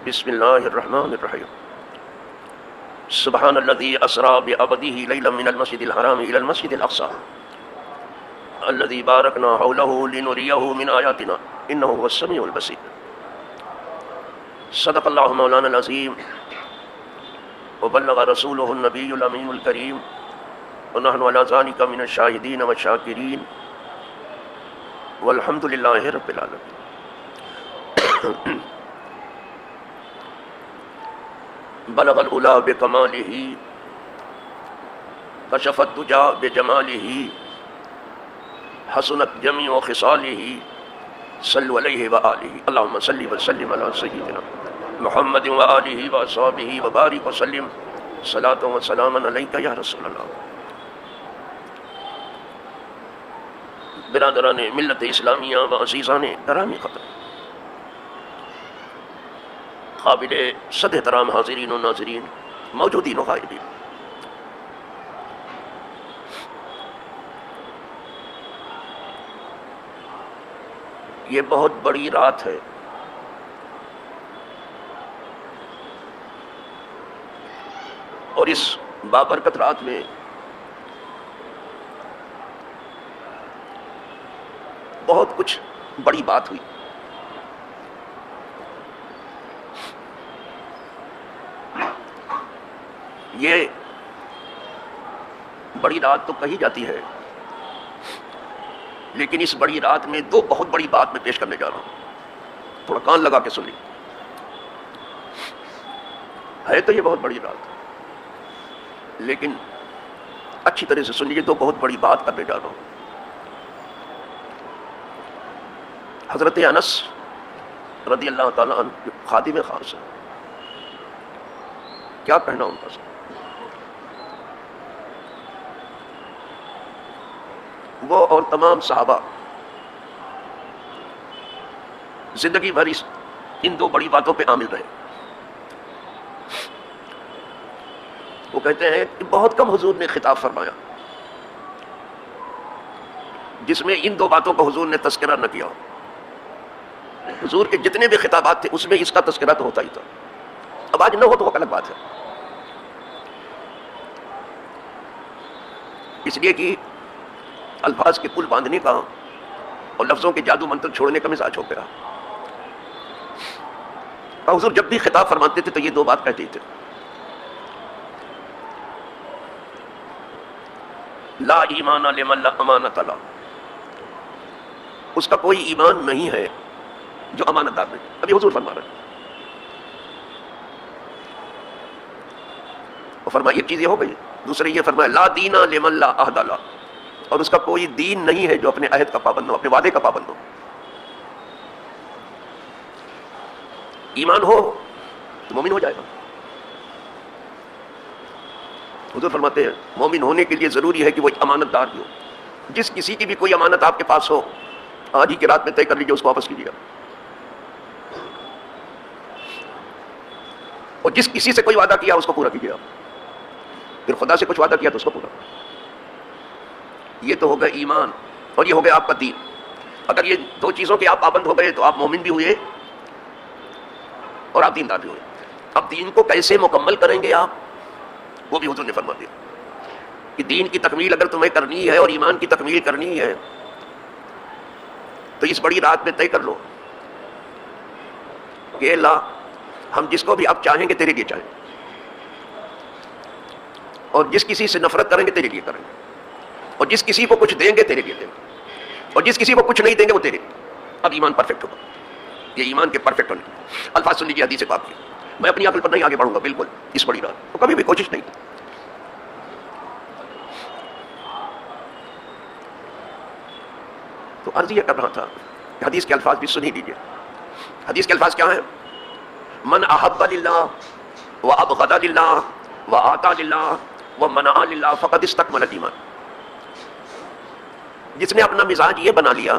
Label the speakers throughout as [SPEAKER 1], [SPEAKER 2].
[SPEAKER 1] بسم اللہ الرحمن الرحیم سبحان الذی اسری بعبدہ لیلا من المسجد الحرام الی المسجد الاقصی الذی بارکنا حولہ لنریہ من آیاتنا انہ هو السمیع البصیر۔ صدق اللہ مولانا العظیم وبلغ رسولہ النبی الامین الکریم ونحن علی ذلک من الشاہدین والشاکرین والحمد للہ رب العالمین۔ بلغ العلا بکمالہ کشف الدجا بجمالہ حسنت جمیع خصالہ صلوا علیہ وآلہ اللہم صلی وسلم علی سیدنا محمد وآلہ واصحابہ وبارک وسلم صلاۃ و سلاما علیک یا رسول اللہ۔ برادران ملت اسلامیہ و عزیزان گرامی قدر، قابل صد احترام حاضرین و ناظرین، موجودین و غائبین، یہ بہت بڑی رات ہے۔ اور اس بابرکت رات میں بہت کچھ بڑی بات ہوئی۔ یہ بڑی رات تو کہی جاتی ہے، لیکن اس بڑی رات میں دو بہت بڑی بات میں پیش کرنے جا رہا ہوں، تھوڑا کان لگا کے سن لیجیے۔ ہے تو یہ بہت بڑی رات، لیکن اچھی طرح سے سن لیجیے، دو بہت بڑی بات کرنے جا رہا ہوں۔ حضرت انس رضی اللہ تعالیٰ عنہ خادم خاص ہے، کیا کہنا ان کا سب۔ وہ اور تمام صحابہ زندگی بھر ان دو بڑی باتوں پہ عامل رہے۔ وہ کہتے ہیں کہ بہت کم حضور نے خطاب فرمایا جس میں ان دو باتوں کا حضور نے تذکرہ نہ کیا۔ حضور کے جتنے بھی خطابات تھے اس میں اس کا تذکرہ تو ہوتا ہی تھا، اب آج نہ ہو تو وہ الگ بات ہے، اس لیے کہ الفاظ کے پل باندھنے کا اور لفظوں کے جادو منتر چھوڑنے کا مزاج ہو گیا۔ اور حضور جب بھی خطاب فرماتے تھے تو یہ دو بات کہتے تھے، لا ایمان لمن لا امانۃ له، اس کا کوئی ایمان نہیں ہے جو امانت دار نہیں۔ ابھی حضور فرما رہے ہیں، اور فرمایا ایک چیز یہ ہو گئی، دوسرے یہ فرمایا لا دین لمن لا عہد له، اور اس کا کوئی دین نہیں ہے جو اپنے عہد کا پابند ہو، اپنے وعدے کا پابند ہو۔ ایمان ہو تو مومن ہو جائے گا۔ حضور فرماتے ہیں مومن ہونے کے لیے ضروری ہے کہ وہ امانت دار بھی ہو۔ جس کسی کی بھی کوئی امانت آپ کے پاس ہو، آج ہی کی رات میں طے کر لیجیے اس کو واپس کیجیے گا، اور جس کسی سے کوئی وعدہ کیا اس کو پورا کیجیے گا، پھر خدا سے کچھ وعدہ کیا تو اس کو پورا۔ یہ تو ہوگا ایمان، اور یہ ہو گیا آپ کا دین۔ اگر یہ دو چیزوں کے آپ پابند ہو گئے تو آپ مومن بھی ہوئے اور آپ دیندار بھی ہوئے۔ اب دین کو کیسے مکمل کریں گے آپ، وہ بھی حضور نے فرما دیا کہ دین کی تکمیل اگر تمہیں کرنی ہے اور ایمان کی تکمیل کرنی ہے تو اس بڑی رات میں طے کر لو کہ اللہ ہم جس کو بھی آپ چاہیں گے تیرے لیے چاہیں گے، اور جس کسی سے نفرت کریں گے تیرے لیے کریں گے، اور جس کسی کو کچھ دیں گے تیرے لیے دیں گے، اور جس کسی کو کچھ نہیں دیں گے وہ تیرے لیے۔ اب ایمان پرفیکٹ ہوگا، یہ ایمان کے پرفیکٹ ہونے الفاظ سن لیجیے حدیث پاک کی۔ میں اپنی عقل پر نہیں آگے بڑھوں گا بالکل اس بڑی رات، تو کبھی بھی کوشش نہیں کی۔ تو عرض یہ کر رہا تھا کہ حدیث کے الفاظ بھی سن ہی لیجیے۔ حدیث کے الفاظ کیا ہیں؟ من احب للہ وابغض للہ واعطى للہ ومنع للہ فقد استکمل الایمان۔ جس نے اپنا مزاج یہ بنا لیا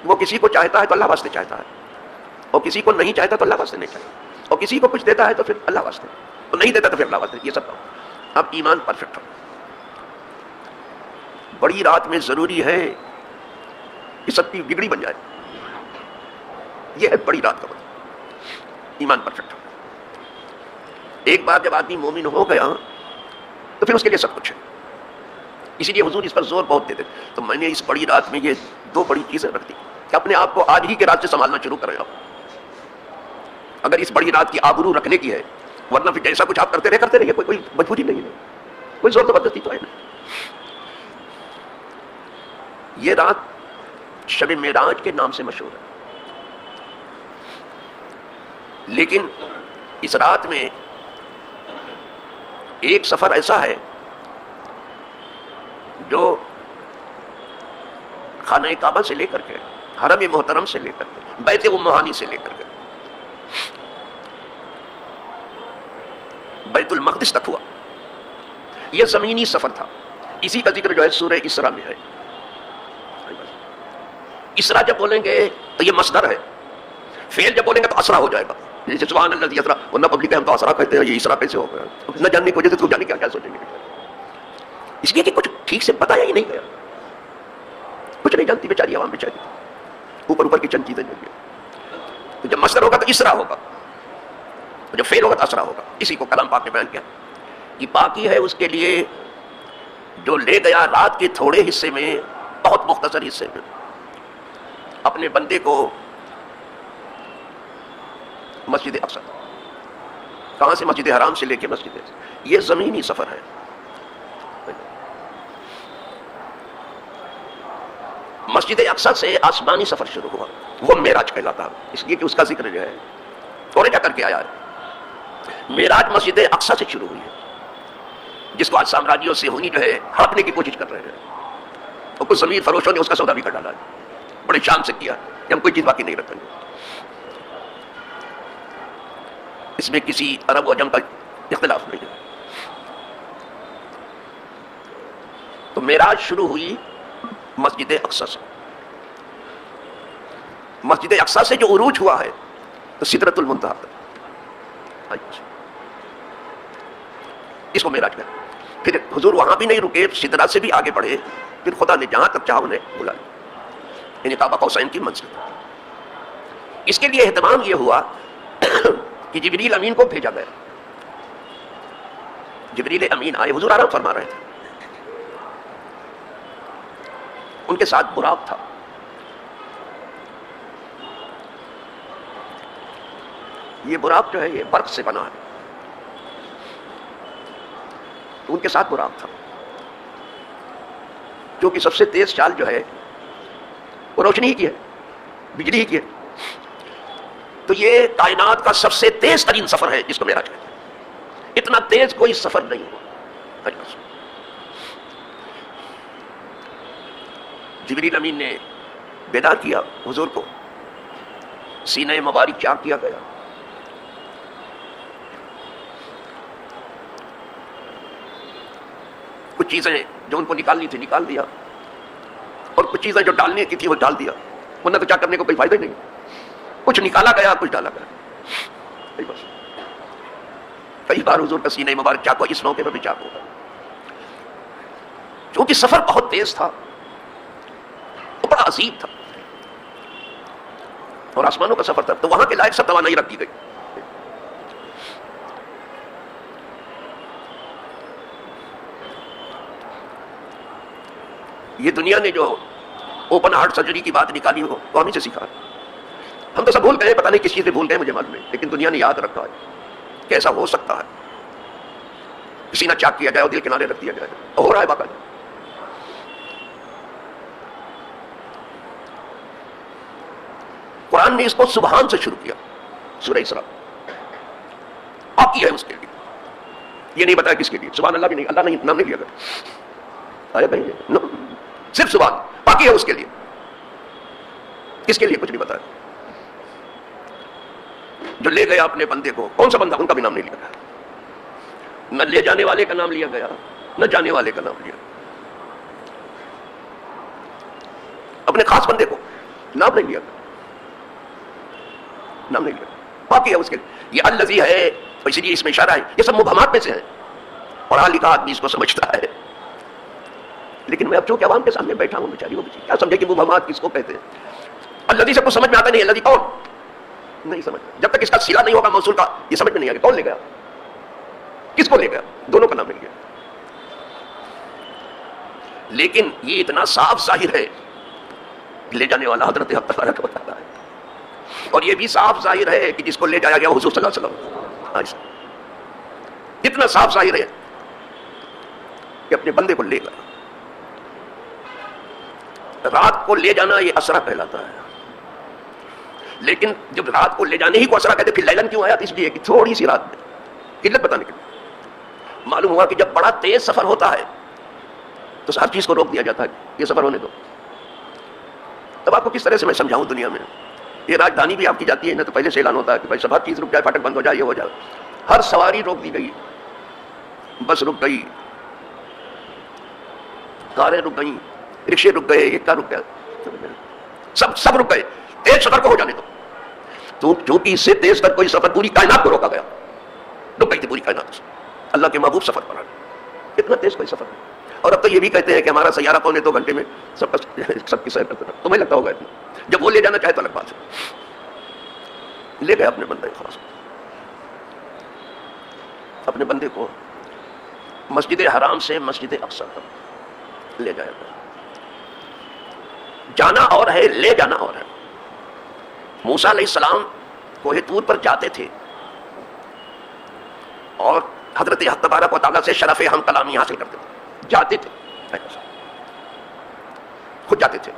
[SPEAKER 1] وہ کسی کو چاہتا ہے تو اللہ واسطے چاہتا ہے، اور کسی کو نہیں چاہتا تو اللہ واسطے نہیں چاہتا، اور کسی کو کچھ دیتا ہے تو پھر اللہ واسطے، اور نہیں دیتا تو پھر اللہ واسطے۔ یہ سب اب ایمان پرفیکٹ ہو۔ بڑی رات میں ضروری ہے کہ سب کی بگڑی بن جائے، یہ ہے بڑی رات کا مطلب۔ ایمان پرفیکٹ ہو. ایک بار جب آدمی مومن ہو گیا تو پھر اس کے لیے سب کچھ ہے. اسی لیے حضور اس پر زور بہت دیتے. تو میں نے اس بڑی رات میں یہ دو بڑی چیزیں رکھ دی کہ اپنے آپ کو آج ہی کے رات سے سنبھالنا شروع کریں آپ, اگر اس بڑی رات کی آبرو رکھنے کی ہے. ورنہ پھر جیسا کچھ آپ کرتے رہیے, کوئی مجبوری نہیں ہے, کوئی زور زبردستی تو ہے نہیں. یہ رات شب معراج کے نام سے مشہور ہے, لیکن اس رات میں ایک سفر ایسا ہے جو خانہ کعبہ سے لے کر کے, حرم محترم سے لے کر کے, بیت امہانی سے لے کر کے بیت المقدس تک ہوا. یہ زمینی سفر تھا. اسی کا ذکر جو ہے سورہ اسراء میں ہے. اسراء جب بولیں گے تو یہ مصدر ہے, فعل جب بولیں گے تو اسرا ہو جائے گا. جیسے سبحان اللہ اسرا, ورنہ پبلک ہم تو اسرا کہتے ہیں, یہ اسرا کیسے ہو گیا, نہ جاننے کی وجہ سے تو جانے کیا سوچیں گے. اس لیے کہ کچھ ٹھیک سے بتایا ہی نہیں گیا, کچھ نہیں جانتی بیچاری عوام بیچاری, اوپر کی چند چیزیں جو. تو جب مصدر ہوگا تو اسرا ہوگا, جب فعل ہوگا تو اسرا ہوگا. اسی کو کلام پاک نے بیان کیا کہ باقی ہے اس کے لیے جو لے گیا رات کے تھوڑے حصے میں, بہت مختصر حصے میں, اپنے بندے کو مسجد اقصی, کہاں سے, مسجد حرام سے لے کے مسجد, یہ زمینی سفر ہے. مسجد اقصی سے آسمانی سفر شروع ہوا, وہ معراج کہلاتا ہے. اس لیے کہ اس کا ذکر جو ہے تھوڑے جا کر کے آیا ہے. معراج مسجد اقصی سے شروع ہوئی ہے, جس کو آج سامراجیوں سے ہونی جو ہے ہڑپنے کی کوشش کر رہے ہیں, اور کچھ زمین فروشوں نے اس کا سودا بھی کر ڈالا ہے, بڑے شان سے کیا کہ ہم کوئی چیز باقی نہیں رکھیں گے. اس میں کسی عرب و عجم کا اختلاف نہیں ہے. تو معراج شروع ہوئی مسجد اقصی سے. مسجد اقصی سے جو عروج ہوا ہے تو سدرۃ المنتہا, اس کو معراج کہا. پھر حضور وہاں بھی نہیں رکے, سدرہ سے بھی آگے بڑھے, پھر خدا نے جہاں تک چاہا انہیں بلا لیا, یعنی قاب قوسین کی منزل. اس کے لیے اہتمام یہ ہوا کہ جبریل امین کو بھیجا گیا. جبریل امین آئے, حضور آرام فرما رہے تھے, ان کے ساتھ براق تھا. یہ براق جو ہے یہ برق سے بنا ہے, تو ان کے ساتھ براق تھا, جو کہ سب سے تیز چال جو ہے وہ روشنی ہی کی ہے, بجلی ہی کی ہے. تو یہ کائنات کا سب سے تیز ترین سفر ہے جس کو معراج کہتے ہیں. اتنا تیز کوئی سفر نہیں ہوا. جبریل امین نے بیدار کیا حضور کو, سینہ مبارک چاک کیا گیا, کچھ چیزیں جو ان کو نکالنی تھی نکال دیا, اور کچھ چیزیں جو ڈالنے کی تھی وہ ڈال دیا, ورنہ تو چاک کرنے کو کوئی فائدہ ہی نہیں. کچھ نکالا گیا, کچھ ڈالا گیا. بس کئی بار حضور کا سینہ مبارک چاک ہوا, اس موقع پر بھی چاک ہوگا, کیونکہ سفر بہت تیز تھا, بڑا عظیم تھا, اور آسمانوں کا سفر تھا, تو وہاں کے لائق سب توانائی رکھ دی گئی. یہ دنیا نے جو اوپن ہارٹ سرجری کی بات نکالی ہو وہ ہمیں سے سیکھا. ہم تو سب بھول گئے, پتہ نہیں کس چیز سے بھول گئے, مجھے معلوم ہے, لیکن دنیا نے یاد رکھا ہے کہ ایسا ہو سکتا ہے. سینہ چاک کیا جائے اور دل کنارے رکھ دیا جائے, ہو رہا ہے باقاعدہ. قرآن نے اس کو سبحان سے شروع کیا, سورہ اسراء باقی ہے اس کے لیے. یہ نہیں بتایا کس کے لیے, سبحان اللہ بھی نہیں, اللہ نہیں نام نہیں لیا گیا, آیا کہیں صرف سبحان باقی ہے اس کے لیے. کس کے لیے کچھ نہیں بتایا. جو لے گیا اپنے بندے کو, کون سا بندہ, ان کا بھی نام نہیں لیا گیا. نہ لے جانے والے کا نام لیا گیا, نہ جانے والے کا نام لیا. اپنے خاص بندے کو نام نہیں لیا گیا, نام نہیں لیا, باقی ہے اس کے لیے. یہ الذی ہے, اسی لیے اس میں اشارہ ہے, یہ سب مبہمات میں سے ہیں, اور حال لکھا آدمی اس کو سمجھتا ہے. لیکن میں اب چونکہ عوام کے سامنے بیٹھا ہوں, بیچاری وہ کیا سمجھے کہ مبہمات کس کو کہتے ہیں. الذی سے کچھ سمجھ میں آتا نہیں. الذی کون, نہیں سمجھ میں، جب تک اس کا صلہ نہیں ہوگا موصول کا یہ سمجھ میں نہیں آئے گا کون لے گیا، کس کو لے گیا، دونوں کا نام مل گیا. لیکن یہ اتنا صاف ظاہر ہے لے جانے والا حضرت حق تبارک و تعالیٰ ہے، اور یہ بھی صاف ظاہر ہے کہ جس کو لے جایا گیا حضور صلی اللہ علیہ وسلم. اتنا صاف ظاہر ہے کہ اپنے بندے کو لے گیا. رات کو لے جانا یہ اسرا کہلاتا ہے، لیکن جب رات کو لے جانے ہی کو اسرا کہتے پھر لیلن کیوں آیا؟ اس لیے کہ تھوڑی سی رات میں قلت بتانے کے لیے. معلوم ہوا کہ جب بڑا تیز سفر ہوتا ہے تو ہر چیز کو روک دیا جاتا ہے، یہ سفر ہونے دو. اب آپ کو کس طرح سے میں سمجھاؤں، دنیا میں یہ راجدھانی بھی آپ کی جاتی ہے نہ، تو پہلے سے اعلان ہوتا ہے کہ بھائی سب ہر چیز رک جائے، پھاٹک بند ہو جائے، یہ ہو جائے. ہر سواری روک دی گئی، بس رک گئی، کاریں رک گئیں، رکشے رک گئے، ایک کار رک گیا، سب رک گئے. تیز سفر کو ہو جانے دو. تو چونکہ اس سے تیز کر کوئی سفر پوری کائنات کو روکا گیا، رک گئی تھی پوری کائنات. اللہ کے محبوب سفر پر اتنا تیز کوئی سفر نہیں. اور اب تو یہ بھی کہتے ہیں کہ ہمارا سیارہ 1.25 گھنٹے میں سب کی سیر کرتا تھا. تمہیں لگتا ہوگا اتنا، جب وہ لے جانا چاہے تو الگ بات ہے. لے گئے اپنے بندے خاص، اپنے بندے کو مسجد حرام سے مسجد اقصی تک لے جایا گیا. جانا اور ہے، لے جانا اور ہے. موسیٰ علیہ السلام کوہ طور پر جاتے تھے اور حضرت حق تبارک و تعالیٰ سے شرف ہم کلامی حاصل کرتے تھے. جاتے تھے، خود جاتے تھے.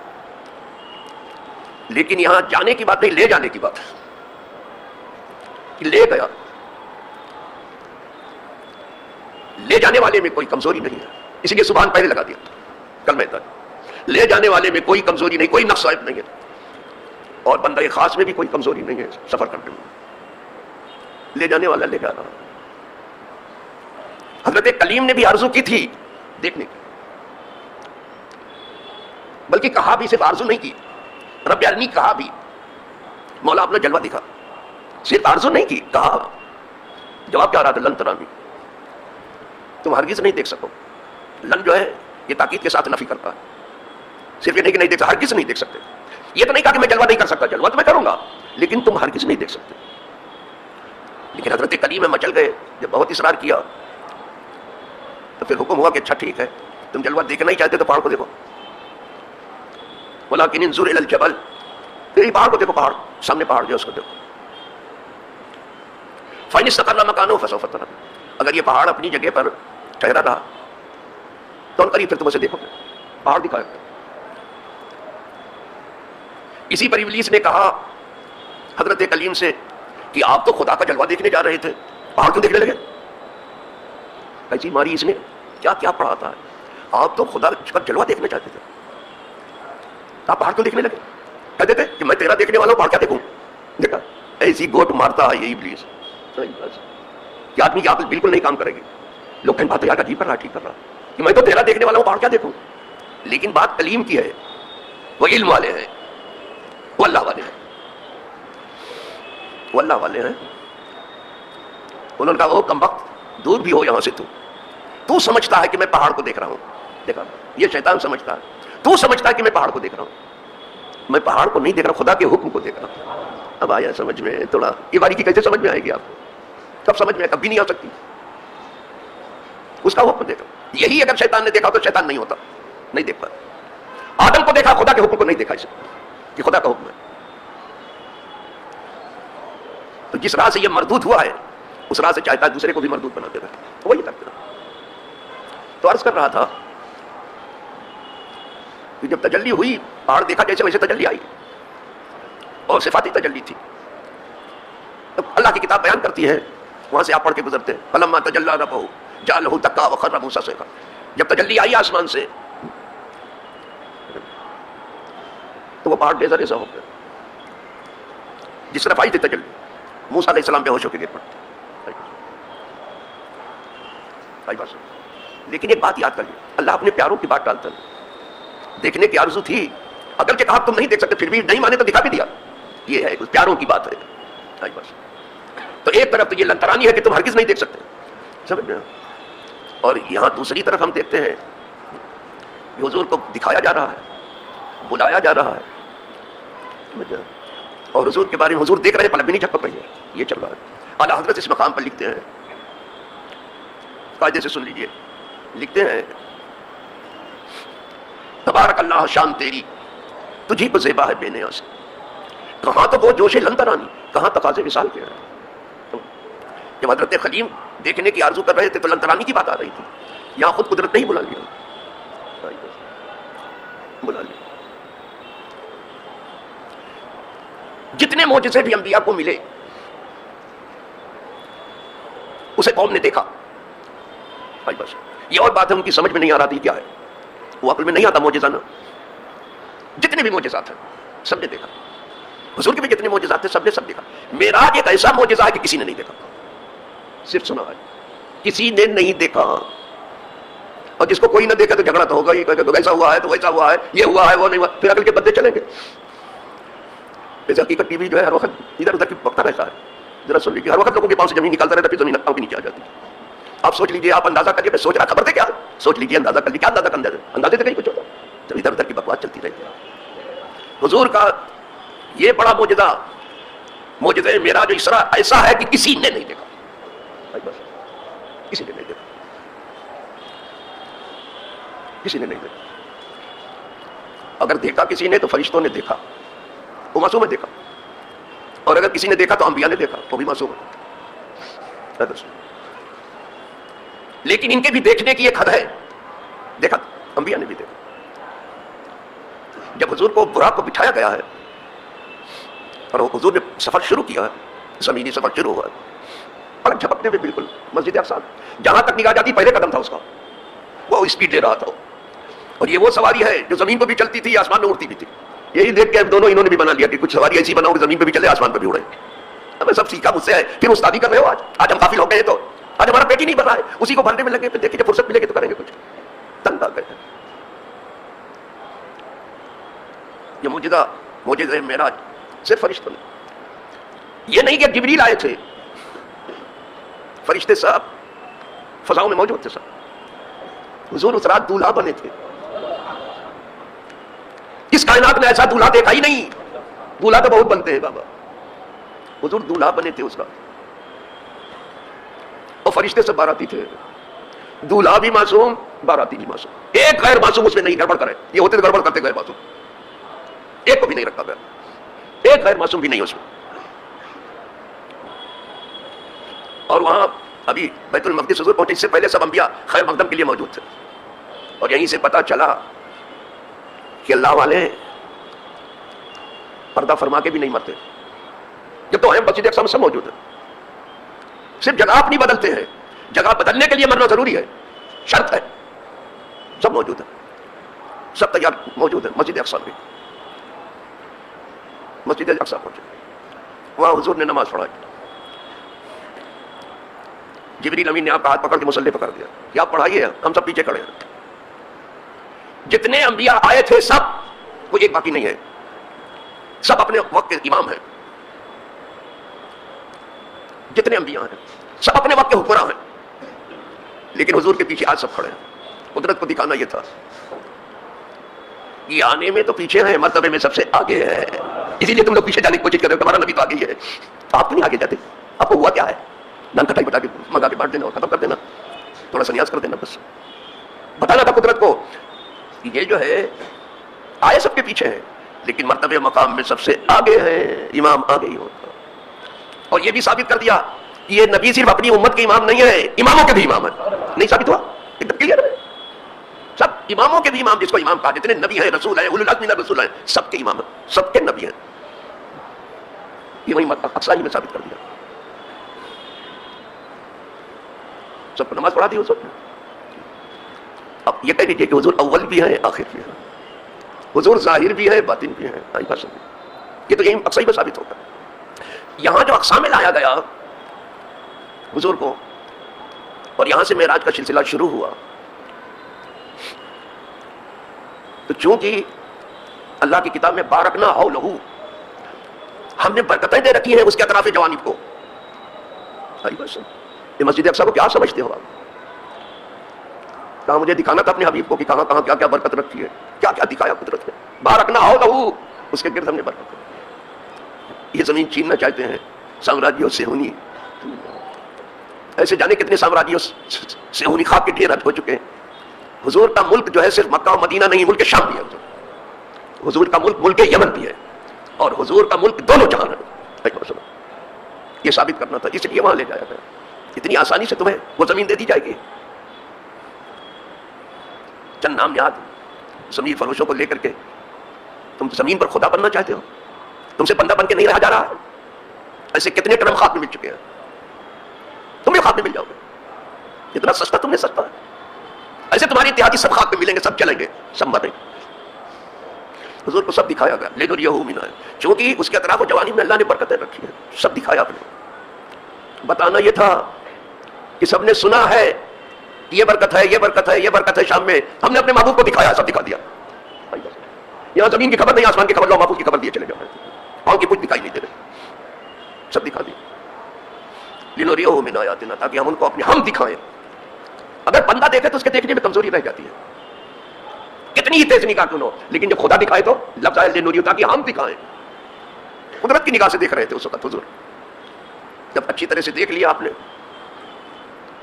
[SPEAKER 1] لیکن یہاں جانے کی بات نہیں، لے جانے کی بات ہے کہ لے گیا. لے جانے والے میں کوئی کمزوری نہیں ہے، اسی لیے سبحان پہلے لگا دیا کلمہ طیبہ. لے جانے والے میں کوئی کمزوری نہیں، کوئی نقص عیب نہیں ہے، اور بندہ خاص میں بھی کوئی کمزوری نہیں ہے سفر کرنے میں. لے جانے والا لے جا رہا. حضرت کلیم نے بھی آرزو کی تھی دیکھنے کی، بلکہ کہا بھی، صرف آرزو نہیں کی، رب ارنی کہا بھی. مولا اپنا جلوہ دکھا، صرف آرزو نہیں کی، کہا. جواب کیا رہا تھا؟ لن ترانی، تم ہرگز نہیں دیکھ سکو. لن جو ہے یہ تاکید کے ساتھ نفی کرتا ہے، صرف یہ نہیں کہ نہیں دیکھ سکتے، ہرگز نہیں دیکھ سکتے. یہ تو نہیں کہا کہ میں جلوہ نہیں کر سکتا، جلوہ تو میں کروں گا لیکن تم ہرگز نہیں دیکھ سکتے. لیکن حضرت کلیم میں مچل گئے. جب بہت اصرار کیا تو پھر حکم ہوا کہ اچھا ٹھیک ہے، تم جلوہ دیکھنا ہی چاہتے تو پہاڑ کو دیکھو. ولکن انظر الی الجبل، پھر پہاڑ کو دیکھو، پہاڑ سامنے پہاڑ جو اس کو دیکھو. فإن استقر مکانہ فسوف ترانی، اگر یہ پہاڑ اپنی جگہ پر ٹھہرا رہا تو ان قریب پھر تم اسے دیکھو. پہاڑ دکھایا. اسی پر ابلیس نے کہا حضرت کلیم سے کہ آپ تو خدا کا جلوہ دیکھنے جا رہے تھے، پہاڑ کیوں دیکھنے لگے؟ ایسی ماری اس نے، کیا کیا پڑھا تھا. آپ تو خدا کا جلوہ دیکھنا چاہتے تھے، آپ پہاڑ کیوں دیکھنے لگے؟ کہتے تھے کہ میں تیرا دیکھنے والا ہوں، پہاڑ کیا دیکھوں. دیکھا ایسی گوٹ مارتا ہے یہ ابلیس کہ آدمی کی عقل بالکل نہیں کام کرے گی. لوگ کہیں بات یار ٹھیک کر رہا، ٹھیک کر رہا کہ میں تو تیرا دیکھنے والا ہوں، پہاڑ کیا دیکھوں. لیکن بات کلیم کی ہے، وہ علم والے ہیں، وہ اللہ والے ہیں، وہ اللہ والے ہیں. انہوں نے کہا وہ کم وقت دور بھی ہو یہاں سے، تو سمجھتا ہے کہ میں پہاڑ کو دیکھ رہا ہوں. دیکھا یہ شیطان سمجھتا ہے، تو سمجھتا ہے کہ میں پہاڑ کو دیکھ رہا ہوں. میں پہاڑ کو نہیں دیکھ رہا، خدا کے حکم کو دیکھ رہا ہوں. اب آیا سمجھ میں تھوڑا. یہ باریکی کیسے سمجھ میں آئے گی آپ کو؟ کب سمجھ میں؟ کبھی نہیں آ سکتی. اس کا حکم دیکھا. یہی اگر شیطان نے دیکھا تو شیطان نہیں ہوتا، نہیں دیکھ پاتا. آدم کو دیکھا، خدا کے حکم کو نہیں دیکھا، اسے کہ خدا کا حکم ہے. تو جس راہ سے یہ مردود ہوا ہے اس راہ سے چاہتا ہے دوسرے کو بھی مردود بنا دیتا ہے، وہی کرتے رہا. تو عرض کر رہا تھا کہ جب تجلی ہوئی، پہاڑ دیکھا جیسے ویسے تجلی آئی، اور صفاتی تجلی تھی. تو اللہ کی کتاب بیان کرتی ہے، وہاں سے آپ پڑھ کے گزرتے ہیں. فلما تجلی ربہ جعلہ دکا وخر موسیٰ صعقا. جب تجلی آئی آسمان سے تو وہ پہاڑ ڈیزر ایسا ہو گیا جس طرف آئی تھی تجلی. موسیٰ علیہ السلام بے ہوش ہو کے گر پڑتے. لیکن ایک بات یاد کر لیں، اللہ اپنے پیاروں کی بات ٹالتا ہے. دیکھنے کی آرزو تھی، اگر کہ کہا تم نہیں دیکھ سکتے، پھر بھی نہیں مانے تو دکھا بھی دیا. یہ ہے پیاروں کی بات ہے. تو ایک طرف تو یہ لنترانی ہے کہ تم ہرگز نہیں دیکھ سکتے، سمجھ میں. اور یہاں دوسری طرف ہم دیکھتے ہیں کہ حضور کو دکھایا جا رہا ہے، بلایا جا رہا ہے. اور حضور کے بارے میں حضور دیکھ رہے ہیں، پلک بھی نہیں جھپک رہی ہے، یہ چل رہا ہے. اعلیٰ حضرت اس مقام پر لکھتے ہیں، قاعدے سے سن لیجئے، لکھتے ہیں تبارک اللہ شان تیری تجھی کو زیبا ہے بے نیاز. کہاں تو وہ جوش لندرانی، کہاں تقاضے وصال کے ہیں. جب حضرت خلیم دیکھنے کی آرزو کر رہے تھے تو لندرانی کی بات آ رہی تھی. یہاں خود قدرت نہیں بلا لیا، بلا لیا. جتنے معجزے بھی انبیاء کو ملے اسے قوم نے دیکھا. بس یہ اور بات ہے، ان کی سمجھ میں نہیں آ رہا تھی کیا ہے، وہ عقل میں نہیں آتا معجزہ نا. جتنے بھی معجزات ہیں سب نے دیکھا، حضور کے بھی جتنے معجزات تھے سب نے سب دیکھا. معراج ایک ایسا معجزہ ہے کہ کسی نے نہیں دیکھا، صرف سنا ہے، کسی نے نہیں دیکھا. اور جس کو کوئی نہ دیکھا تو جھگڑا تو ہوگا ہی، ایسا ہوا ہے تو ویسا ہوا ہے، یہ ہوا ہے وہ نہیں ہوا، پھر عقل کے بدلے چلیں گے. جیسے حقیقت ٹی وی جو ہے ہر وقت ادھر ادھر کی بکتا رہتا ہے. ذرا سن لیجیے، ہر وقت لوگوں کے پاؤں سے زمین نکالتا رہتا ہے، پھر زمین پاؤں کے نیچے آ جاتی ہے. آپ سوچ لیجیے، آپ اندازہ کریے، میں سوچ رہا خبر تھے کیا، سوچ لیجیے، اندازہ کر لیجیے، کیا اندازہ کرنا ہے، اندازے سے کہیں کچھ ہوتا، جب ادھر ادھر کی بکواس چلتی رہتی ہے. حضور کا یہ بڑا معجزہ معراج و اسراء ایسا ہے کہ کسی نے نہیں دیکھا، بس کسی نے نہیں دیکھا، کسی نے نہیں دیکھا. اگر دیکھا کسی نے تو فرشتوں نے دیکھا، وہ معصوم نے دیکھا. اور اگر کسی نے دیکھا تو انبیاء نے دیکھا، وہ بھی معصوم ہے. لیکن ان کے بھی دیکھنے کی ایک حد ہے، دیکھا انبیاء نے بھی دیکھا. جب حضور کو براق کو بٹھایا گیا ہے اور حضور نے سفر شروع کیا ہے، زمینی سفر شروع ہوا ہے، پلک جھپکنے میں بالکل مسجد اقصی جہاں تک نگاہ جاتی پہلے قدم تھا اس کا، وہ اسپیڈ لے رہا تھا. اور یہ وہ سواری ہے جو زمین پہ بھی چلتی تھی، آسمان میں اڑتی بھی تھی. یہی دیکھ کے دونوں انہوں نے بھی بنا لیا کہ کچھ سواری ایسی بناؤ کہ زمین پہ بھی چلے، آسمان پہ بھی اڑے. ہمیں سب سیکھا مجھ سے ہے، پھر استادی کر رہے ہو. آج ہم قافل ہو گئے، تو آج ہمارا پیٹ ہی نہیں بن رہا ہے، اسی کو بھرنے میں لگے. پھر دیکھیں جب فرصت ملے گی تو کریں گے کچھ. تنگ آ گئے. یہ معجزہ معراج صرف فرشتوں نے، یہ نہیں کہ جبریل آئے تھے، فرشتے سب فضاؤں میں موجود تھے. سب حضور اس رات دولہا بنے تھے. اس کائنات میں ایسا دولہا دیکھا ہی نہیں. دولہا تو بہت بنتے ہیں بابا، حضور دولہا بنے تھے اس کا. اور فرشتے سب باراتی تھے، دولہا بھی معصوم، باراتی بھی معصوم. ایک غیر معصوم اس میں نہیں گڑبڑ کرے. یہ ہوتے تو گڑبڑ کرتے غیر معصوم، ایک کو بھی نہیں رکھا گیا، ایک غیر معصوم بھی نہیں اس میں. اور وہاں ابھی بیت المقدس حضور پہنچے، اس سے پہلے سب انبیاء خیر مقدم کے لیے موجود تھے. اور یہیں سے پتا چلا کہ اللہ والے پردہ فرما کے بھی نہیں مرتے. جب تو اہم مسجد اقصی میں سب موجود ہیں، صرف جگہ اپنی بدلتے ہیں. جگہ بدلنے کے لیے مرنا ضروری ہے، شرط ہے. سب موجود ہیں، سب تیار موجود ہیں. مسجد اقصی میں، مسجد اقصی پہنچے، وہاں حضور نے نماز پڑھائی. جبریل امین نے آپ کا ہاتھ پکڑ کے مصلی پکڑ دیا کہ آپ پڑھائیے، ہم سب پیچھے کھڑے ہیں. جتنے انبیاء آئے تھے سب، کوئی ایک باقی نہیں ہے، سب اپنے وقت کے امام ہیں. جتنے انبیاء ہیں سب اپنے وقت کے حکمراں ہیں. لیکن حضور کے پیچھے آج سب کھڑے ہیں. قدرت کو دکھانا یہ تھا کہ آنے میں تو پیچھے ہیں، مرتبے میں سب سے آگے ہے. اسی لیے تم لوگ پیچھے جانے کی کوشش کر رہے ہو. ہمارا نبی تو آگے ہی ہے، آپ تو نہیں آگے جاتے. آپ کو ہوا کیا ہے؟ نان کٹائی بتا کے منگا کے بانٹ دینا اور ختم کر دینا، تھوڑا سا نیاز کر دینا. بس بتانا تھا قدرت کو یہ جو ہے آئے سب کے پیچھے ہیں، لیکن مرتبہ مقام میں سب سے آگے ہے. امام آگے ہی ہوتا. اور یہ بھی ثابت کر دیا کہ یہ نبی صرف اپنی امت کے امام نہیں ہے، اماموں کے بھی امام ہے. نہیں ثابت ہوا؟ ایک دم کلیئر ہے. سب اماموں کے بھی امام، جس کو امام کہا، جتنے نبی ہیں، رسول ہیں، اولو العزم من الرسول ہیں، سب کے امام ہیں، سب کے نبی ہیں. یہ وہی اقصی میں ثابت کر دیا. سب کو نماز پڑھا دی حضور نے. اب یہ کہہ دیجیے کہ حضور اول بھی ہے، آخر بھی ہے، حضور ظاہر بھی ہے، باطن بھی ہے. یہ تو یہی اقصی میں ثابت ہوگا. یہاں جو اقسام میں لایا گیا حضور کو، اور یہاں سے معراج کا سلسلہ شروع ہوا، تو چونکہ اللہ کی کتاب میں بارکنا حولہ، ہم نے برکتیں دے رکھی ہیں اس کے اطراف جوانب کو. یہ مسجد اقصی کو کیا سمجھتے ہو آپ؟ کہاں مجھے دکھانا تھا اپنے حبیب کو کہ کہاں کہاں کیا کیا برکت رکھی ہے، کیا کیا دکھایا قدرت نے. بارکنا حولہ، اس کے گرد ہم نے برکت. یہ زمین چھیننا چاہتے ہیں سامراجیوں سے ہونی، ایسے جانے کتنے سامراجیوں سے ہونی خاک کے ڈھیر ہو چکے ہیں۔ حضور کا ملک جو ہے صرف مکہ و مدینہ نہیں، ملک شام بھی ہے، حضور کا ملک ملک یمن بھی ہے، اور حضور کا ملک دونوں جہان ہے۔ یہ ثابت کرنا تھا، اس لیے وہاں لے جایا گیا۔ اتنی آسانی سے تمہیں وہ زمین دے دی جائے گی؟ چند نام یاد زمین فروشوں کو لے کر کے تم زمین پر خدا بننا چاہتے ہو؟ تم سے بندہ بن کے نہیں رہا جا رہا ہے؟ ایسے کتنے ٹرم خاک میں مل چکے ہیں، تم بھی خاک میں مل جاؤ گے، اتنا سستا تم نے سستا ہے۔ ایسے تمہاری اتحادی سب خاک میں ملیں گے، سب چلیں گے، سب مریں گے۔ حضور کو سب دکھایا گیا، لے دو من آئے، چونکہ اس کے اطراف و جوانی میں اللہ نے برکتیں رکھی ہیں، سب دکھایا آپ نے۔ بتانا یہ تھا کہ سب نے سنا ہے یہ برکت ہے، یہ برکت ہے، یہ برکت ہے، شام میں ہم نے اپنے محبوب کو دکھایا، سب دکھا دیا۔ یہاں زمین کی خبر نہیں، آسمان کی خبر لو، محبوب کی خبر دیے چلے جاؤ، پاؤں کی کچھ دکھائی نہیں دے رہے، سب دکھا دی۔ لنریہ من آیاتنا، تاکہ ہم ان کو اپنے ہم دکھائیں۔ اگر بندہ دیکھے تو اس کے دیکھنے میں کمزوری رہ جاتی ہے، کتنی ہی تیز نگاہ کیوں نہ ہو، لیکن جب خدا دکھائے تو لفظ آئے لنریہ، تاکہ ہم دکھائیں۔ قدرت کی نگاہ سے دیکھ رہے تھے اس وقت حضور، جب اچھی طرح سے دیکھ لیا آپ نے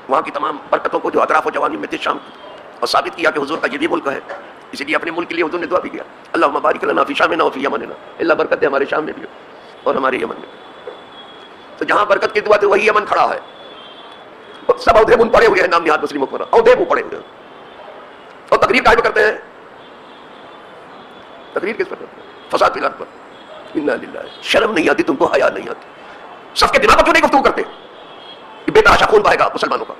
[SPEAKER 1] وہاں کی تمام برکتوں کو جو اطراف و جوانی میں تھے شام کی، اور ثابت کیا کہ حضور کا یہ بھی ملک ہے، اسی لیے اپنے ملک کے لیے حضور نے دعا بھی کیا، اللہم بارک لنا فی شامنا وفی یمننا، اللہ برکت دے ہمارے شام میں بھی اور ہمارے یمن میں۔ تو جہاں برکت کی دعا تھی وہی یمن کھڑا ہے، سب عہدے پڑے ہوئے ہیں، نام نہاد مسلموں پر عہدے پڑے ہوئے ہیں، اور تقریر کاہے کرتے ہیں؟ تقریر کس پر کرتے ہیں؟ فساد فی الارض پر۔ انا للہ، شرم نہیں آتی تم کو، حیا نہیں آتی؟ سب کے دماغ پر کیوں نہیں گفتگو کرتے کہ بے تحاشا خون بہے گا مسلمانوں کا،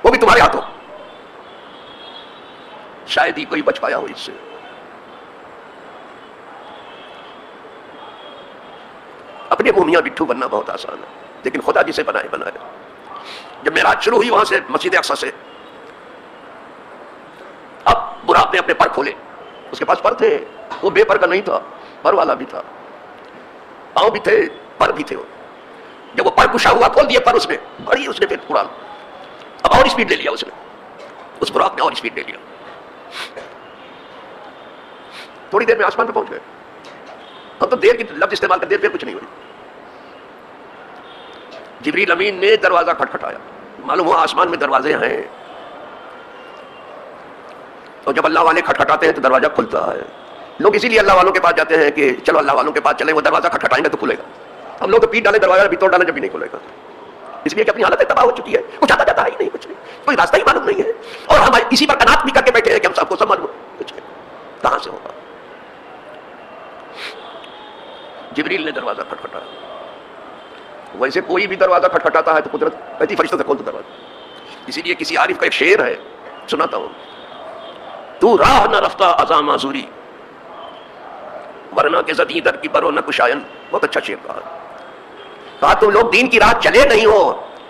[SPEAKER 1] وہ بھی تمہارے ہاتھوں؟ شاید ہی کوئی بچ پایا ہو اس سے۔ اپنے مومیاں بٹھو بننا بہت آسان ہے، لیکن خدا جسے بنائے بنائے۔ جب معراج شروع ہوئی وہاں سے مسجد اقصی سے، اب براق نے اپنے پر کھولے، اس کے پاس پر تھے، وہ بے پر کا نہیں تھا، پر والا بھی تھا، پاؤں بھی تھے، پر بھی تھے۔ جب وہ پر کشا ہوا کھول دیا پر، اس نے بڑی، اس نے پھر قرآن اب اور اسپیڈ لے لیا، اس نے، اس براق نے اور اسپیڈ لے لیا، تھوڑی دیر میں آسمان پہ پہنچ گئے۔ ہم تو دیر کی لفظ استعمال کر، دیر پہ کچھ نہیں ہوئی۔ جبریل امین نے دروازہ کھٹکھٹایا، معلوم ہوا آسمان میں دروازے ہیں، اور جب اللہ والے کھٹکھٹاتے ہیں تو دروازہ کھلتا ہے۔ لوگ اسی لیے اللہ والوں کے پاس جاتے ہیں کہ چلو اللہ والوں کے پاس چلیں، وہ دروازہ کھٹکھٹائیں گے تو کھلے گا۔ ہم لوگ تو پیٹ ڈالے دروازہ، بھی توڑ ڈالے جب بھی نہیں کھلے گا، اس لیے کہ اپنی حالت تباہ ہو چکی ہے، کچھ آتا جاتا ہی نہیں، کچھ نہیں، کوئی راستہ ہی معلوم نہیں ہے، اور ہم اسی پر کنات بھی کر کے بیٹھے ہیں کہ ہم سب کو سب معلوم، کچھ نہیں، کہاں سے ہوگا؟ جبریل نے دروازہ کھٹکھٹایا۔ ویسے کوئی بھی دروازہ کھٹکھٹاتا ہے تو قدرت کہتی فرشتوں سے کھول دو دروازہ۔ اسی لیے کسی عارف کا ایک شعر ہے، سناتا ہوں، تو راہ نہ رفتہ ازاں معذوری، ورنہ کے زدی در کی برو نہ کشائن۔ بہت اچھا شعر کہا تم لوگ دین کی راہ چلے نہیں ہو،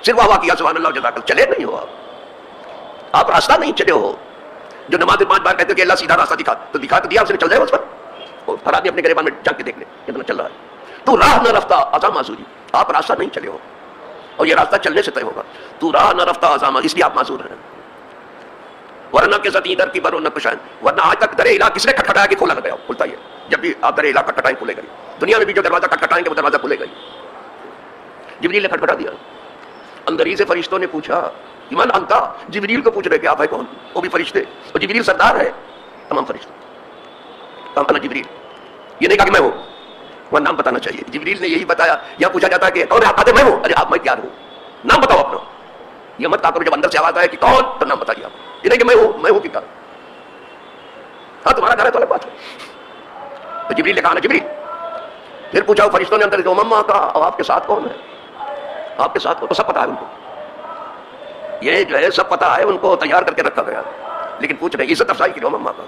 [SPEAKER 1] صرف واہ کیا سبحان اللہ جزاک اللہ، چلے نہیں ہو، آپ راستہ نہیں چلے ہو۔ جو نماز 5 بار کہتے ہو کہ اللہ سیدھا راستہ دکھا، تو دکھا تو دیا، اس نے چل رہے ہو اس پر، ہر آدمی اپنے گریبان میں جا کے دیکھ لے کتنا چل رہا ہے۔ تو راہ نہ رفتہ ازاں معذوری، آپ راستہ نہیں چلے ہو، اور یہ راستہ چلنے سے طے ہوگا۔ تو راہ نہ رفتہ ازاں، اس لیے آپ معذور ہیں، ورنہ کے زدی در کی برو نہ کشائن، ورنہ آج تک در الہ کس نے کھٹکھٹایا کہ کھولا نہ گیا؟ کھلتا ہی ہے، جب بھی آپ در الہ کھٹکھٹائیں کھلے گا، دنیا میں بھی جو دروازہ کھٹکھٹائیں گے وہ دروازہ کھلے گا۔ جبریل نے کھٹکھٹا دیا، اندر ہی سے فرشتوں نے پوچھا ایمان انتا، جبریل کو پوچھ رہے کہ آپ ہے کون؟ وہ بھی فرشتے، اور جبریل سردار ہے تمام فرشتوں، انا جبریل، یہ نہیں کہا کہ میں ہوں، وہ نام بتانا چاہیے، جبریل نے یہی بتایا۔ یہاں پوچھا جاتا ہے کہ کون ہے آپ؟ کہتے میں ہوں، ارے آپ میں کیا ہوں، نام بتاؤ اپنا، یہ مت کہا کرو جب اندر سے آواز آئے کہ کون تو نام بتائیے آپ، یہ نہیں کہ میں ہوں کہ کیا، ہاں تمہارا گھر ہے تو الگ بات ہے۔ تو جبریل نے کہا نا جبریل، پھر پوچھا فرشتوں نے اندر سے مما کا، اور آپ کے ساتھ کون ہے؟ آپ کے ساتھ تو سب پتا ہے ان کو، یہ جو ہے سب پتا ہے ان کو، تیار کر کے رکھا گیا، لیکن پوچھ رہے عزت افزائی کی مما کا،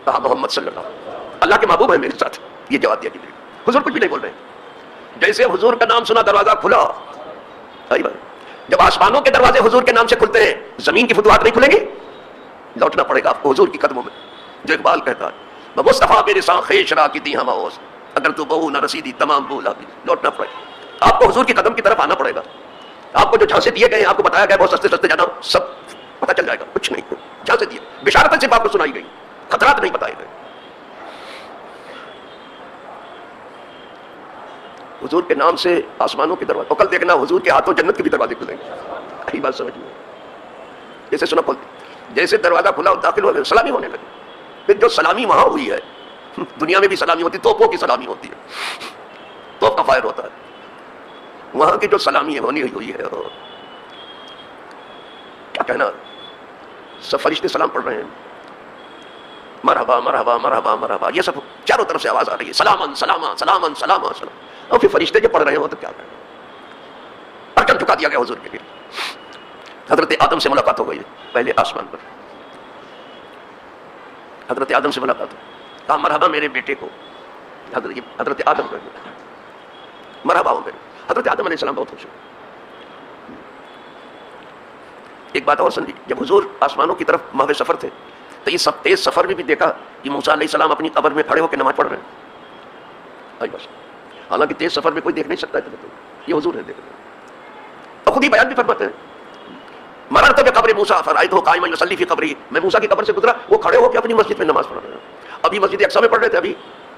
[SPEAKER 1] کہا محمد صلی اللہ علیہ وسلم، اللہ کے محبوب ہیں میرے ساتھ، یہ جواب دیا جبریل۔ حضور کچھ بھی نہیں بول رہے، جیسے حضور کا نام سنا دروازہ کھلا۔ جب آسمانوں کے دروازے حضور کے نام سے کھلتے ہیں، زمین کی فتوحات نہیں کھلیں گی، لوٹنا پڑے گا آپ کو حضور کی قدموں میں۔ جو اقبال کہتا ہے مصطفیٰ میرے ساں خیش را کی دی ہم اوس، اگر تو بہو نہ رسیدی تمام بولا بھی، لوٹنا پڑے گا آپ کو، حضور کی قدم کی طرف آنا پڑے گا۔ آپ کو جو جھانسے دیے گئے، آپ کو بتایا گیا بہت سستے سستے جانا، سب پتہ چل جائے گا، کچھ نہیں، جھانسے دیے، بشارتیں صرف آپ کو سنائی گئی، خطرات نہیں بتائے گئے۔ حضور کے نام سے آسمانوں کے دروازے، اور کل دیکھنا حضور کے ہاتھوں جنت کے بھی دروازے کھلیں گے. یہی بات سمجھ میں جیسے سنا کھولتے، جیسے دروازہ کھلا اور داخل ہو گئے سلامی ہونے لگی. پھر جو سلامی وہاں ہوئی ہے دنیا میں بھی سلامی ہوتی، توپوں کی سلامی ہوتی ہے، توپ کا فائر ہوتا ہے. وہاں کی جو سلامی ہونی ہوئی ہے کیا کہنا، سب فرشتے سلام پڑھ رہے ہیں، مرحبا مرحبا مرحبا مرحبا، یہ سب چاروں طرف سے آواز آ رہی ہے، سلامن سلامہ سلامن سلامہ سلام. اور پھر فرشتے جو پڑھ رہے ہو تو کیا کہنا، پرچم چکا دیا گیا حضور کے لیے. حضرت آدم سے ملاقات ہو گئی پہلے آسمان پر، حضرت آدم سے ملاقات ہو، کہا مرحبا میرے بیٹے کو، حضرت آدم کا مرحبا ہو میرے. حضرت آدم علیہ السلام بہت خوش ہوئے. ایک بات اور سمجھی، جب حضور آسمانوں کی طرف ماہ سفر تھے تو یہ سب تیز سفر میں بھی دیکھا کہ موسیٰ علیہ السلام اپنی قبر میں کھڑے ہو کے نماز پڑھ رہے ہیں. بس حالانکہ تیز سفر میں کوئی دیکھ نہیں سکتا ہے، یہ حضور ہے دیکھ رہے ہیں. اور خود ہی بیان بھی فرماتے ہیں، مررت بقبر موسیٰ فرأیتہ قائما یصلی فی قبرہ، میں موسیٰ کی قبر سے گزرا، وہ کھڑے ہو کے اپنی مسجد میں نماز پڑھ رہے ہیں. ابھی مسجد اقصیٰ میں پڑھ رہے تھے، ابھی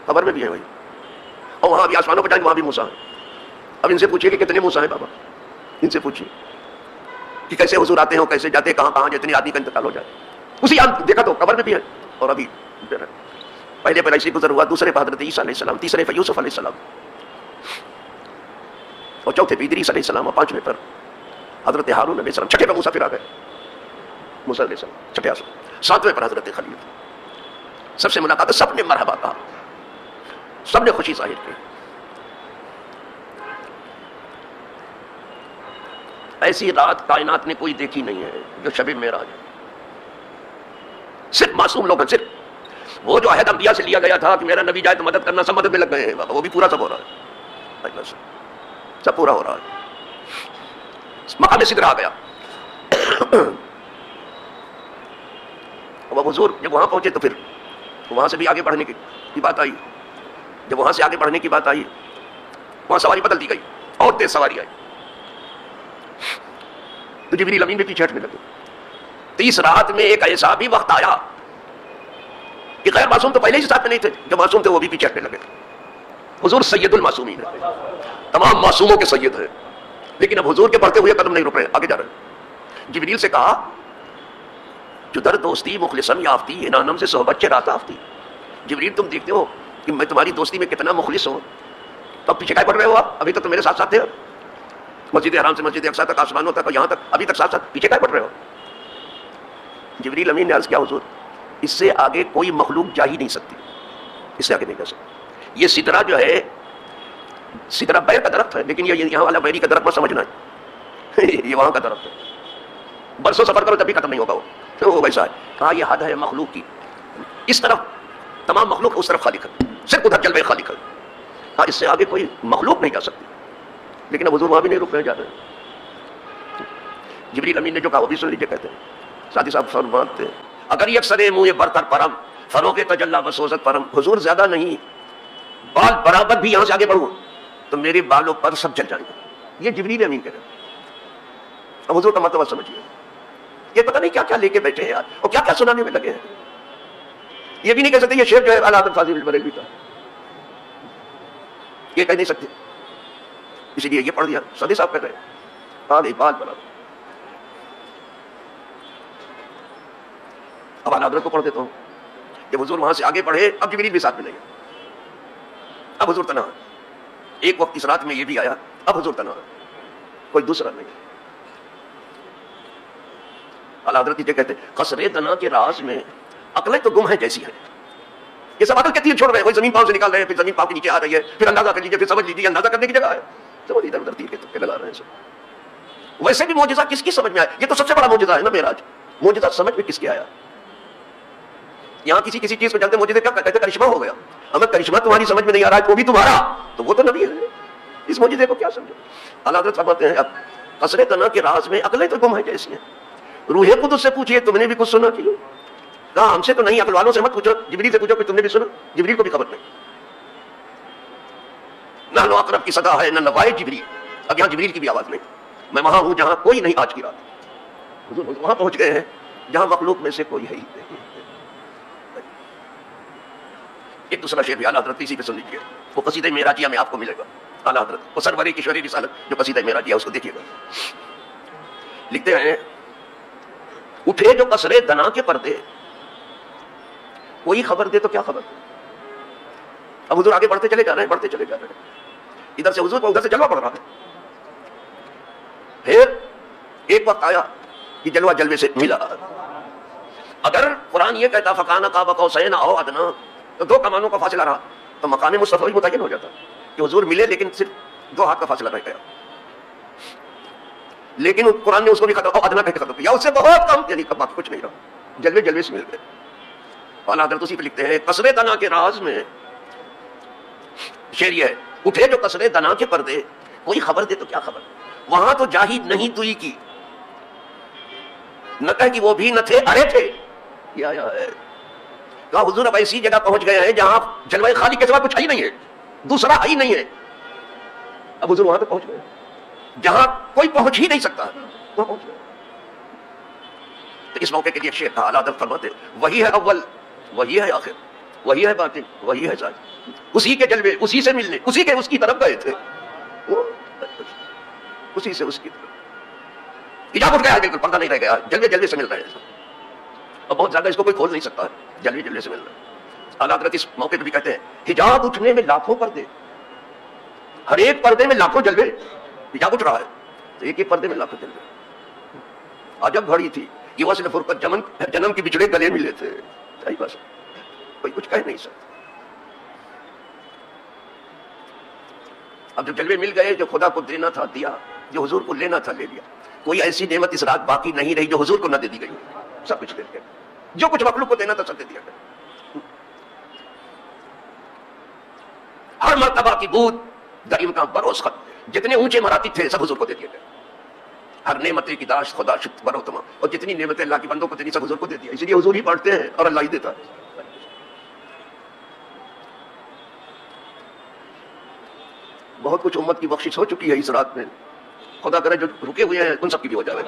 [SPEAKER 1] قبر میں بھی ہیں وہی، اور وہاں ابھی آسمانوں پہ جائیں گے وہاں بھی موسیٰ ہے. اب ان سے پوچھیے کہ کتنے موسیٰ ہیں بابا، ان سے پوچھیے کہ کیسے حضور آتے ہیں، کیسے جاتے ہیں، کہاں کہاں جتنے آدمی کا انتقال ہو جائے. اسی آن دیکھا تو قبر میں بھی ہے اور ابھی پہلے پر ایسے گزر ہوا، دوسرے پر حضرت عیسیٰ علیہ السلام، تیسرے پر یوسف علیہ السلام، اور چوتھے پر ادریس علیہ السلام، اور پانچویں پر حضرت ہارون علیہ السلام، چھٹے پر موسیٰ پھر آ گئے موسیٰ علیہ السلام چھٹے آسمان، ساتویں پر حضرت خلیل. سب سے ملاقات، سب نے مرحبا کہا، سب نے خوشی ظاہر کی. ایسی رات کائنات نے کوئی دیکھی نہیں ہے جو شب معراج ہے. صرف معصوم لوگ ہیں، صرف وہ جو عہد انبیاء سے لیا گیا تھا کہ میرا نبی جائے تو مدد کرنا، سب مدد میں لگ گئے ہیں بابا، وہ بھی پورا سب ہو رہا ہے، سب پورا ہو رہا ہے. مقام صدر آ گیا. وہ حضور جب وہاں پہنچے تو پھر وہاں سے بھی آگے بڑھنے کی بات آئی. جب وہاں سے آگے بڑھنے کی بات آئی، وہاں سواری بدل دی گئی اور تیز سواری آئی تو جبریل امین بھی پیچھے ہٹنے لگے. تو اس رات میں ایک ایسا بھی وقت آیا کہ غیر معصوم تو پہلے ہی ساتھ میں نہیں تھے، جو معصوم تھے وہ بھی پیچھے ہٹنے لگے. حضور سید المعصومین ہے، تمام معصوموں کے سید ہیں، لیکن اب حضور کے بڑھتے ہوئے قدم نہیں رک رہے، آگے جا رہے ہیں. جبریل سے کہا جو در دوستی مخلصن یافتی انانم سے صحبت چرات آفتی. جبریل تم دیکھتے ہو کہ میں تمہاری دوستی میں کتنا مخلص ہوں، تو اب پیچھے کیا پڑھ رہے ہو آپ؟ ابھی تک تو میرے ساتھ ساتھ تھے، مسجد حرام سے مسجد اقصیٰ تک، آسمانوں تک، یہاں تک، ابھی تک ساتھ ساتھ، پیچھے کیا پڑھ رہے ہو؟ جبریل امین نے عرض کیا حضور اس سے آگے کوئی مخلوق جا ہی نہیں سکتی، اس سے آگے نہیں جا سکتی. یہ سدرہ جو ہے، سدرہ بیر کا درخت ہے، لیکن یہ یہاں والا بیری کا درخت مت سمجھنا ہے یہ وہاں کا درخت ہے، برسوں سفر کرو جب بھی ختم نہیں ہوگا وہ ویسا ہے. کہا یہ حد ہے مخلوق کی، اس طرف تمام مخلوق اس طرف خالق ہے، صرف ادھر جلوے خالق ہے. ہاں اس سے آگے کوئی مخلوق نہیں جا سکتی، لیکن اب حضور وہاں بھی نہیں رک رہے، جا رہے ہیں. جبریل امین نے جو کہا وہ بھی سن لیجیے. کہتے ہیں ساتھی صاحب فرماتے ہیں اگر یہ اکثر منہ برتر پرم فروغ تجلا بسوزت پرم، حضور زیادہ نہیں، بال برابر بھی یہاں سے آگے بڑھوں تو میرے بالوں پر سب جل جائیں گے. یہ جبریل امین کہہ رہے ہیں. اب حضور کا مرتبہ سمجھیے، یہ پتہ نہیں کیا کیا لے کے بیٹھے ہیں یار، اور کیا کیا سنانے میں لگے ہیں. یہ بھی نہیں کہہ سکتے یہ شعر جو ہے اعلیٰ حضرت فاضل بریلوی کا، یہ کہہ نہیں سکتے، اسی لیے یہ پڑھ دیا. سادی صاحب کہہ رہے ہیں ہاں بال برابر. اب اعلیٰ حضرت کو پڑھ دیتا ہوں. جب حضور وہاں سے آگے پڑھے اب جبریل بھی ساتھ میں نہیں، اب حضور تنہا. ایک وقت اس رات میں یہ بھی آیا، اب حضور تنہا، کوئی دوسرا نہیں. اعلیٰ حضرت یہ کہتے ہیں قصر تنا کے راز میں عقلیں تو گم ہیں جیسی ہیں. یہ سب عقل کے تیر چھوڑ رہے ہیں، کوئی زمین پاؤں سے نکال رہے ہیں، پھر زمین پاؤں کے نیچے آ رہی ہے، پھر اندازہ کر لیجیے، پھر سمجھ لیجیے، اندازہ کرنے کی جگہ ہے، سب ادھر ادھر تیر کے تکے لگا رہے ہیں. سب ویسے بھی معجزہ کس کی سمجھ میں آیا؟ یہ تو سب سے بڑا معجزہ ہے نا معراج. معجزہ سمجھ میں کس کے آیا؟ یہاں کسی چیز کو جانتے معجزے کیا کہتے ہیں؟ کرشمہ ہو گیا. اگر کرشمہ تمہاری سمجھ میں نہیں آ رہا ہے وہ بھی تمہارا، تو وہ تو نبی ہے، اس معجزے کو کیا سمجھو؟ اعلیٰ حضرت فرماتے ہیں اب قصر تنا کے راز میں عقلیں تو گم ہیں جیسی ہیں. روح قدس سے پوچھئے تم نے بھی کچھ سنا کیوں؟ کہا ہم سے تو نہیں، عقل والوں سے مت پوچھو، جبریل سے پوچھو کہ تم نے بھی سنا. جبریل کو بھی خبر نہیں. نہ نو اقرب کی صدا ہے نہ نوائے جبریل. اب یہاں جبریل کی بھی آواز نہیں. میں وہاں ہوں جہاں کوئی نہیں آج کی رات. حضور وہاں پہنچ گئے ہیں جہاں مخلوق میں سے کوئی ہے ہی نہیں. ایک دوسرا شعر بھی اعلیٰ حضرت اسی پہ سن لیجیے، وہ قصیدہ معراجیہ میں آپ کو ملے گا. اعلیٰ حضرت وہ سرور کشوری رسالت جو قصیدہ معراج ہے اس کو دیکھیے گا. لکھتے ہیں اٹھے جو قصرے دنا کے پردے، کوئی خبر دے تو کیا خبر. اب حضور آگے بڑھتے چلے جا رہے ہیں، بڑھتے چلے جا رہے ہیں، ادھر سے حضور کو ادھر سے جلوہ پڑ رہا ہے. پھر ایک وقت آیا کہ جلوہ جلوے سے ملا. اگر قرآن یہ کہتا فکان قاب قوسین او ادنا تو 2 کمانوں کا فاصلہ رہا تو مقام مصطفی متعین ہو جاتا کہ حضور ملے لیکن صرف 2 ہاتھ کا فاصلہ رہ گیا. لیکن قرآن نے اس کو بھی ختم ادنا کہہ کے ختم کیا، اس سے بہت کم، یعنی باقی کچھ نہیں رہا، جلوے جلوے سے مل گئے. اعلیٰ حضرت اسی پہ لکھتے ہیں قصرے دنا کے راز میں شعر یہ ہے اٹھے جو قصرے دنا کے پردے، کوئی خبر دے تو کیا خبر. وہاں تو جاہی نہیں توئی کی، نہ کہ وہ بھی نہ تھے ارے تھے. یہ آیا ہے کہا حضور اب ایسی جگہ پہنچ گئے ہیں جہاں جلوہ خالی کے سوا کچھ ہی نہیں ہے، دوسرا ہی نہیں ہے. اب حضور وہاں تک پہنچ گئے جہاں کوئی پہنچ ہی نہیں سکتا، وہاں پہنچ گئے. تو اس موقع کے لیے شیخ اعلیٰ حضرت فرماتے وہی ہے اول، وہی ہے آخر، وہی ہے باطن، وہی ہے ظاہر. اسی کے جلوے، اسی سے ملنے، اسی کے اس کی طرف گئے تھے، اسی سے اس کی طرف حجاب اٹھ گیا، بالکل پردہ نہیں رہ گیا، جلوے جلوے سے مل رہے ہیں. اور بہت زیادہ اس کو کوئی کھول نہیں سکتا، جلوے جلوے سے مل رہا ہے. اعلیٰ حضرت اس موقع پہ بھی کہتے ہیں حجاب اٹھنے میں لاکھوں پردے، ہر ایک پردے میں لاکھوں جلوے. حجاب اٹھ رہا ہے تو ایک ایک پردے میں لاکھوں جلوے. عجب گھڑی تھی کہ وصل فرقت جنم کی بچھڑے گلے ملے تھے. صحیح بات، کوئی کچھ کہہ نہیں سکتا. اب جو جلوے مل گئے، جو خدا کو دینا تھا دیا، جو حضور کو لینا تھا لے لیا. کوئی ایسی نعمت اس رات باقی نہیں رہی جو حضور کو نہ دے دی گئی. سب کچھ دے دیا، جو کچھ مخلوق کو دینا تھا سب دے دیا گیا. ہر مرتبہ کی بود در امکان بروز خط، جتنے اونچے مراتب تھے سب حضور کو دے دیے گئے. ہر نعمت کی داشت خدا شکر برو تمام، اور جتنی نعمتیں اللہ کی بندوں کو دینی سب حضور کو دے دیا. اسی لیے حضور ہی پڑھتے ہیں اور اللہ ہی دیتا ہے. بہت کچھ امت کی بخشش ہو چکی ہے اس رات میں. خدا کرے جو رکے ہوئے ہیں ان سب کی بھی ہو جائے.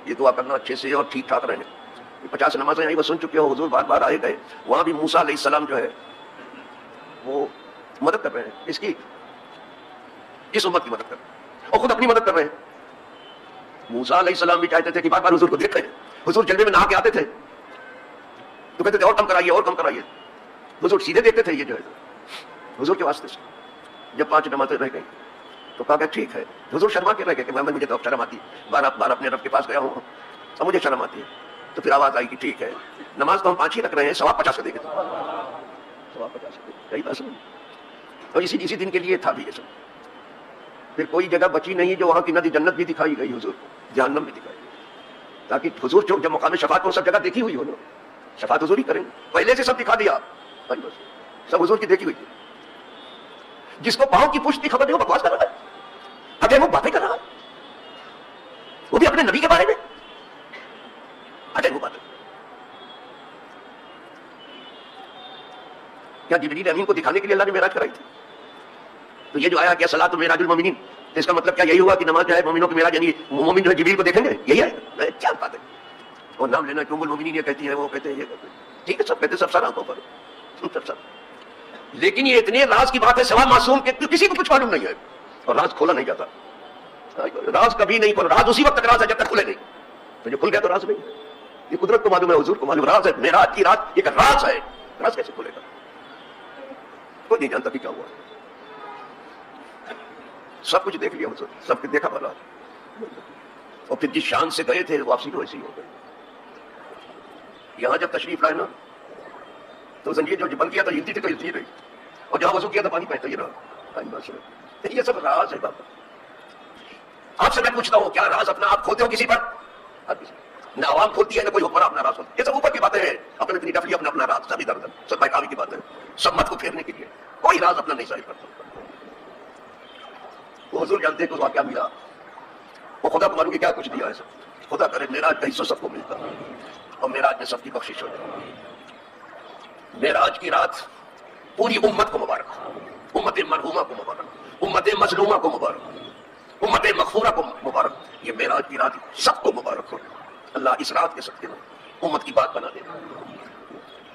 [SPEAKER 1] یہ دعا کرنا اچھے سے اور ٹھیک ٹھاک رہے. 50 نمازیں آئی وہ سن چکے ہو، حضور بار بار آئے گئے. وہاں بھی موسیٰ علیہ السلام جو ہے وہ مدد کر رہے ہیں اس کی، اس امت کی مدد کر رہے ہیں اور خود اپنی مدد کر رہے ہیں. موسیٰ علیہ السلام بھی چاہتے تھے کہ بار بار حضور کو دیکھیں. حضور جلوے میں نہا کے آتے تھے تو کہتے تھے اور کم کرائیے اور کم کرائیے. حضور سیدھے دیکھتے تھے. یہ جو ہے حضور کے واسطے سے جب 5 نمازیں رہ گئی تو کہا کہ ٹھیک ہے. حضور شرما کے رہ گئے کہ محمد مجھے تو اب شرم آتی ہے، بار اپنے رب کے پاس گیا ہوں اب مجھے شرم آتی ہے. تو پھر آواز آئی کہ ٹھیک ہے نماز تو ہم 5 ہی رکھ رہے ہیں، ثواب 50 کا دے گے. ثواب 50 کا دے گے. یہی بات ہے. اور اسی دن کے لیے تھا بھی یہ سب. پھر کوئی جگہ بچی نہیں جو وہاں کی نہ جنت بھی دکھائی گئی حضور کو، جہنم بھی دکھائی گئی، تاکہ حضور جو جب مقام شفاعت کو سب جگہ دیکھی ہوئی ہو نا، شفاعت حضور ہی کریں. پہلے سے سب دکھا دیا، سب حضور کی دیکھی ہوئی. جس کو پاؤں کی پشت کی خبر نہیں، وہ بکواس کر رہا ہے، اگر وہ باتیں کر رہا ہے، وہ بھی اپنے نبی کے بارے میں. اگر وہ باتیں کیا جبریل امین کو دکھانے کے لیے اللہ نے معراج کرائی تھی؟ تو یہ جو آیا کیا صلاۃ معراج المومنین، تو اس کا مطلب کیا یہی ہوا کہ نماز جو ہے مومنوں کی معراج، یعنی مومن جو ہے جبریل کو دیکھیں گے؟ یہی ہے کیا بات ہے. اور نام لینا کہ ام المومنین یہ کہتی ہے، وہ کہتے ہیں یہ کہتے ہیں. ٹھیک ہے سب کہتے ہیں، سب سارا آنکھوں پر سب. لیکن یہ اتنے راز کی بات ہے سوا معصوم کے کسی کو کچھ معلوم نہیں ہے اور راز کھولا نہیں جاتا. راز کبھی نہیں کھولا. راز اسی وقت تک راز ہے جب تک کھلے نہیں. تو جو کھل گیا تو راز نہیں. یہ قدرت کو معلوم ہے، حضور کو معلوم. راز ہے معراج کی رات ایک راز ہے. راز کیسے کھلے گا؟ کوئی نہیں جانتا کہ کیا ہوا. سب کچھ دیکھ لیا حضور، سب کچھ دیکھا بھلا. اور پھر جس شان سے گئے تھے واپسی تو ایسے ہی ہو گئے. یہاں جب تشریف لائے نا تو زنجیر جو بند کیا تھا ہلتی تھی تو ہلتی رہی، اور جہاں وضو کیا تھا پانی بہتا ہی رہا. یہ سب راز ہے بابا. آپ سے میں پوچھتا ہوں کیا راز اپنا آپ کھولتے ہو کسی پر؟ نہ عوام کھولتی ہے نہ کوئی حکمران اپنا راز ہوتا ہے. یہ سب اوپر کی باتیں ہیں. اپنے اتنی ڈفلی اپنا راز سب ادھر ادھر سب بہکاوی کی باتیں، سب مت کو پھیرنے کے لیے. کوئی راز اپنا نہیں ظاہر کرتا. وہ حضور جانتے ہیں کہ اس وقت کیا ملا. وہ خدا کو معلوم کہ کیا کچھ دیا ہے. سب خدا کرے معراج کا حصہ سب کو ملتا اور معراج میں سب کی بخشش ہو جائے. معراج کی رات پوری امت کو مبارک، امت مرحومہ کو مبارک، امت مظلومہ کو مبارک، امت مغفورہ کو مبارک. یہ معراج کی رات سب کو مبارک ہو. اللہ اس رات کے صدقے میں امت کی بات بنا دے.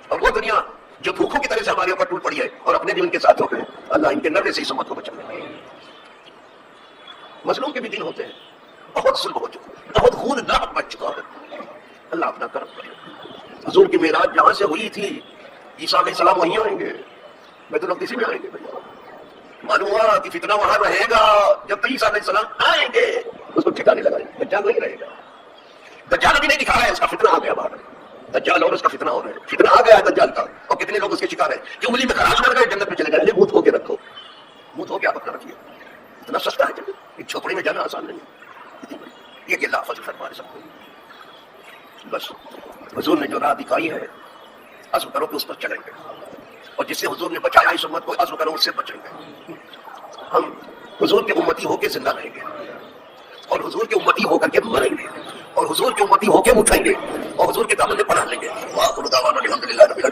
[SPEAKER 1] اور وہ دنیا جو بھوکوں کی طرح سے ہمارے اوپر ٹوٹ پڑی ہے اور اپنے بھی ان کے ساتھ ہو گئے، اللہ ان کے نرے سے اس امت کو بچا لے. مظلوم کے بھی دن ہوتے ہیں. بہت ظلم ہو چکا, بہت خون ناک بچ چکا ہے. اللہ اپنا کرم کرے. حضور کی معراج جہاں سے ہوئی تھی, عیسیٰ علیہ السلام وہیں آئیں گے, بیت المقدس میں آئیں گے. معلوم ہوا کہ فتنہ وہاں رہے گا جب تک عیسیٰ علیہ السلام آئیں گے. اس کو ٹھکانے لگائیں, دجال وہیں رہے گا. دجال ابھی نہیں دکھا رہا ہے, اس کا فتنہ آ گیا باہر. دجال اور اس کا فتنہ اور ہے, فتنہ آ گیا ہے دجال کا. اور کتنے لوگ اس کے شکار ہیں کہ انگلی میں خراش کر گئے, جنت میں چلے گئے. منہ دھو کے رکھو, منہ دھو کے آپ اپنا رکھیے. اتنا سستا ہے جنت, ایک جھوپڑی میں جانا آسان نہیں ہے. یہ کہ اللہ فضل فرما سب کو. بس حضور نے جو راہ دکھائی ہے, عزم کرو کہ اس پر چلیں گے, اور جس سے حضور نے بچایا اس امت کو, عزم کرو اس سے بچیں گے. ہم حضور کے امتی ہو کے زندہ رہیں گے, اور حضور کے امتی ہو کر کے مریں گے, اور حضور کے امتی ہو کے اٹھیں گے, اور حضور کے دامن میں پناہ لیں گے. وآخر دعوانا الحمدللہ رب العالمین.